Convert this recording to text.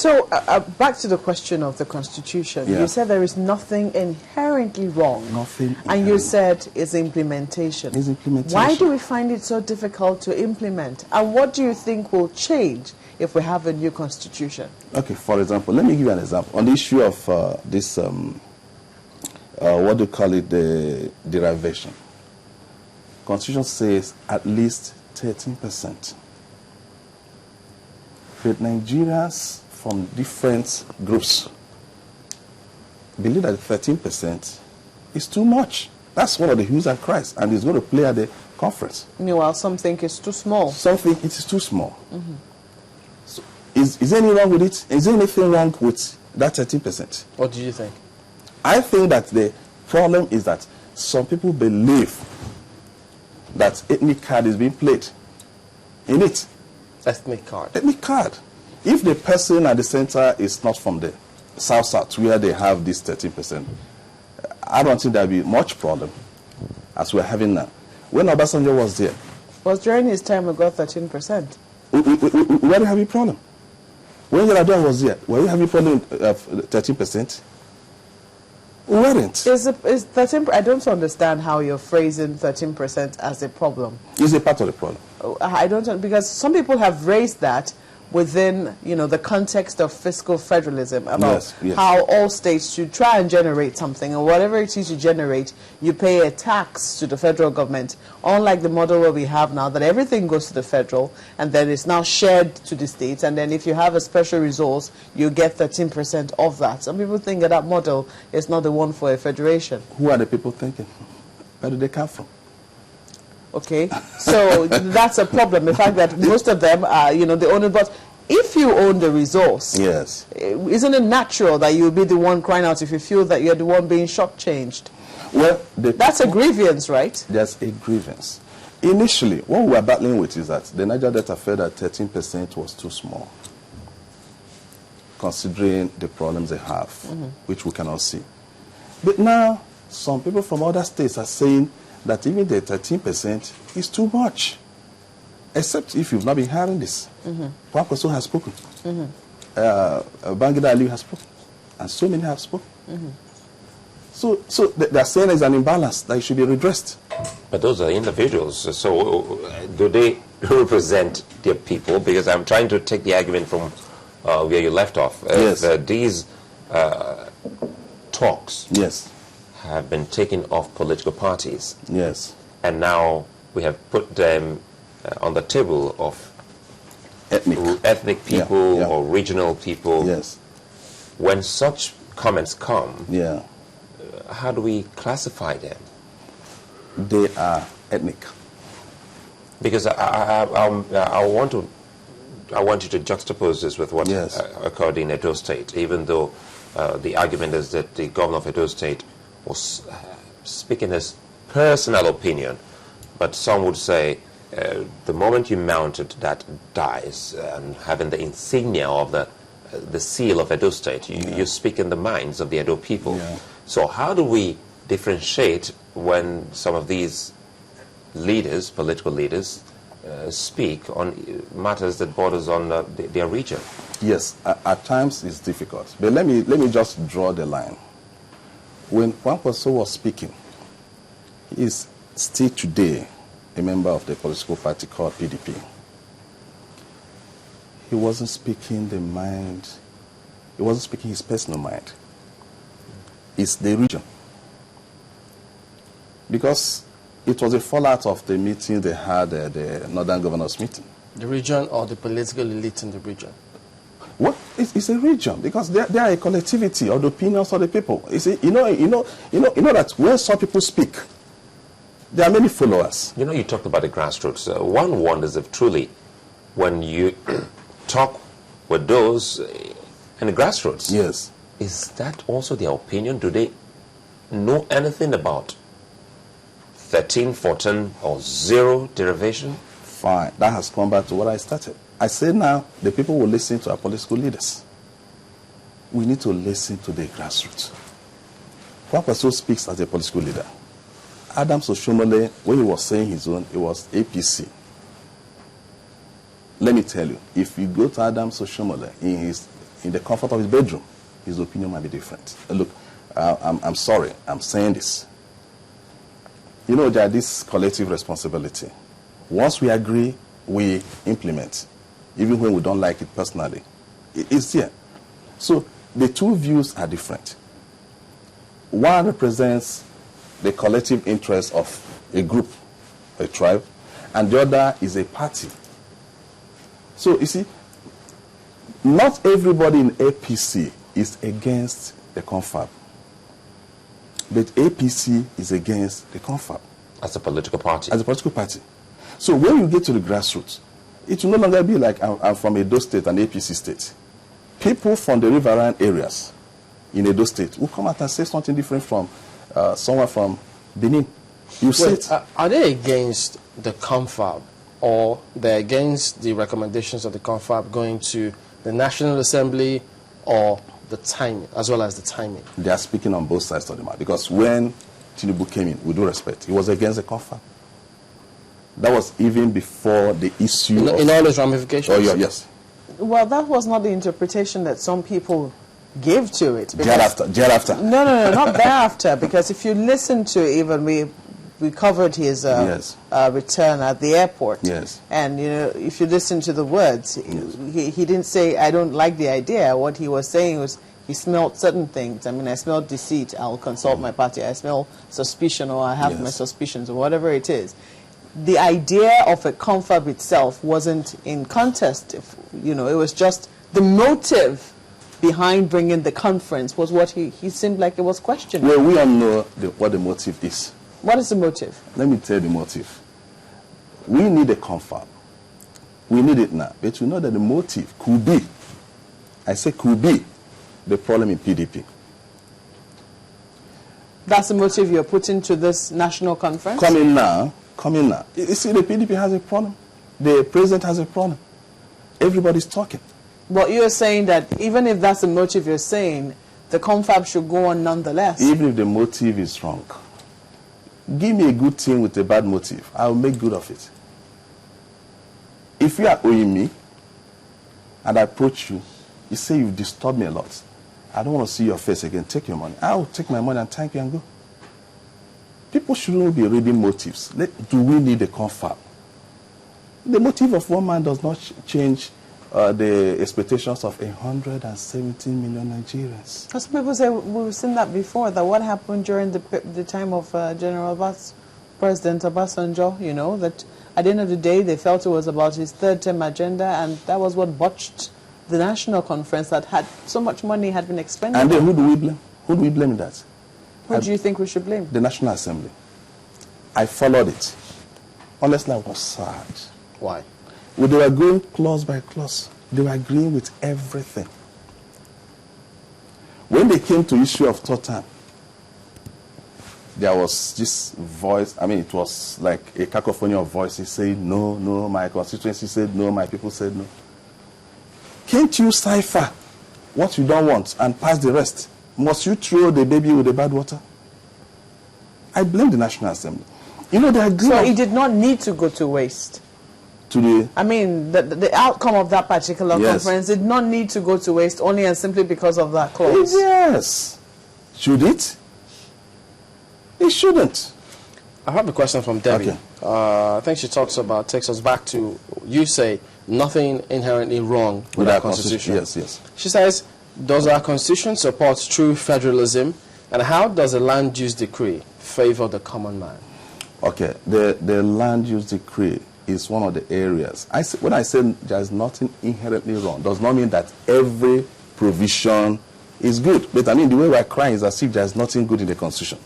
So, back to the question of the Constitution. Yeah. You said there is nothing inherently wrong. Nothing. And you said it's implementation. It's implementation. Why do we find it so difficult to implement? And what do you think will change if we have a new Constitution? Okay, for example, let me give you an example. On the issue of this, what do you call it, the derivation. Constitution says at least 13%. But Nigerians from different groups believe that 13% is too much. That's one of the hues and cries, and it's going to play at the conference. Meanwhile, some think it's too small. Some think it is too small. So is there anything wrong with it? Is there anything wrong with that 13%? What do you think? I think that the problem is that some people believe that ethnic card is being played in it. Ethnic card. Ethnic card. If the person at the center is not from the South, where they have this 13%, I don't think there will be much problem as we're having now. When Obasanjo was there, Was during his time we got 13%. we weren't having a problem. When Yaradua was there, were we having a problem of 13%? We weren't. Is 13? I don't understand how you're phrasing 13% as a problem. It's a part of the problem. I don't, because some people have raised that within, the context of fiscal federalism, about Yes. how all states should try and generate something, and whatever it is you generate, you pay a tax to the federal government, unlike the model where we have now, that everything goes to the federal, and then it's now shared to the states, and then if you have a special resource, you get 13% of that. Some people think that that model is not the one for a federation. Who are the people thinking? Where do they come from? Okay, so that's a problem. The fact that most of them are, they own it. But if you own the resource, Yes. Isn't it natural that you'll be the one crying out if you feel that you're the one being shortchanged? Well, That's a grievance, right? There's a grievance. Initially, what we were battling with is that the Niger Delta felt that 13% was too small, considering the problems they have, which we cannot see. But now, some people from other states are saying that even the 13% is too much, except if you've not been hearing this. Kwankwaso has spoken. Bangida Ali has spoken. And so many have spoken. So they're saying there's an imbalance that should be redressed. But those are individuals. So do they represent their people? Because I'm trying to take the argument from where you left off. Yes. These talks Yes. have been taken off political parties. Yes. And now we have put them on the table of ethnic people Yeah. or regional people. Yes. When such comments come, Yeah. how do we classify them? They are ethnic. Because I want you to juxtapose this with what Yes. occurred in Edo State, even though the argument is that the governor of Edo State was speaking his personal opinion, but some would say the moment you mounted that dice and having the insignia of the seal of Edo State, you speak in the minds of the Edo people. Yeah. So how do we differentiate when some of these leaders, political leaders, speak on matters that borders on their region? Yes, at times it's difficult. But let me just draw the line. When Kwankwaso was speaking, he is still today a member of the political party called PDP. He wasn't speaking the mind, he wasn't speaking his personal mind. It's the region. Because it was a fallout of the meeting they had at the Northern Governors meeting. The region or the political elite in the region? Well, it's a region because they are a collectivity of the opinions of the people. You know that when some people speak, there are many followers. You talked about the grassroots. One wonders if truly, when you talk with those in the grassroots, Yes. is that also their opinion? Do they know anything about 13, 14, or 0 derivation? Fine. That has come back to what I started. I say now the people will listen to our political leaders. We need to listen to the grassroots. Kwankwaso speaks as a political leader. Adams Oshomole, when he was saying his own, it was APC. Let me tell you, if you go to Adams Oshomole in his in the comfort of his bedroom, his opinion might be different. Look, I'm sorry, I'm saying this. You know, there is this collective responsibility. Once we agree, we implement, even when we don't like it personally. It's there. So the two views are different. One represents the collective interest of a group, a tribe, and the other is a party. So you see, not everybody in APC is against the confab, but APC is against the confab. As a political party. As a political party. So when you get to the grassroots, it will no longer be like I'm from Edo State and APC State. People from the riverine areas in Edo State will come out and say something different from someone from Benin. You say it. Are they against the confab, or they're against the recommendations of the confab going to the National Assembly, or the timing, as well as the timing? They are speaking on both sides of the matter. Because when Tinubu came in, with due respect, he was against the confab. That was even before the issue in all its ramifications? Oh, yeah, yes. Well, that was not the interpretation that some people gave to it. Thereafter. No, not thereafter. Because if you listen to even we covered his yes. return at the airport. Yes. And you know, if you listen to the words, yes. he didn't say I don't like the idea. What he was saying was he smelled certain things. I mean, I smelled deceit. I'll consult my party. I smell suspicion, or I have yes. my suspicions, or whatever it is. The idea of a confab itself wasn't in contest. You know, it was just the motive behind bringing the conference was what he seemed like it was questioning. Well, we all know what the motive is. What is the motive? Let me tell you the motive. We need a confab. We need it now. But we know that the motive could be, I say could be, the problem in PDP. That's the motive you're putting to this national conference? Coming now. You see, the PDP has a problem. The president has a problem. Everybody's talking. But you're saying that even if that's the motive you're saying, the confab should go on nonetheless. Even if the motive is wrong. Give me a good thing with a bad motive. I'll make good of it. If you are owing me, and I approach you, you say you've disturbed me a lot. I don't want to see your face again. Take your money. I'll take my money and thank you and go. People shouldn't be reading motives. Do we need a confab? The motive of one man does not change the expectations of 117 million Nigerians. Because people say, we've seen that before, that what happened during the time of President Obasanjo, you know, that at the end of the day, they felt it was about his third-term agenda, and that was what botched the national conference that had so much money had been expended. And then who do we blame? Who do we blame in that? Who do you think we should blame? The National Assembly. I followed it. Honestly, I was sad. Why? Well, they were going clause by clause. They were agreeing with everything. When they came to issue of third term, there was this voice. I mean, it was like a cacophony of voices saying, no, no, my constituency said no, my people said no. Can't you cipher what you don't want and pass the rest? Must you throw the baby with the bad water? I blame the National Assembly. You know, they agree. So it did not need to go to waste. I mean, the outcome of that particular conference did not need to go to waste only and simply because of that clause. Yes. Should it? It shouldn't. I have a question from Debbie. Okay. I think she takes us back to, you say, nothing inherently wrong with our constitution. Yes, yes. She says, does our constitution support true federalism, and how does the land use decree favor the common man? Okay, the land use decree is one of the areas. When I say there is nothing inherently wrong, does not mean that every provision is good. But I mean, the way we are crying is as if there is nothing good in the constitution.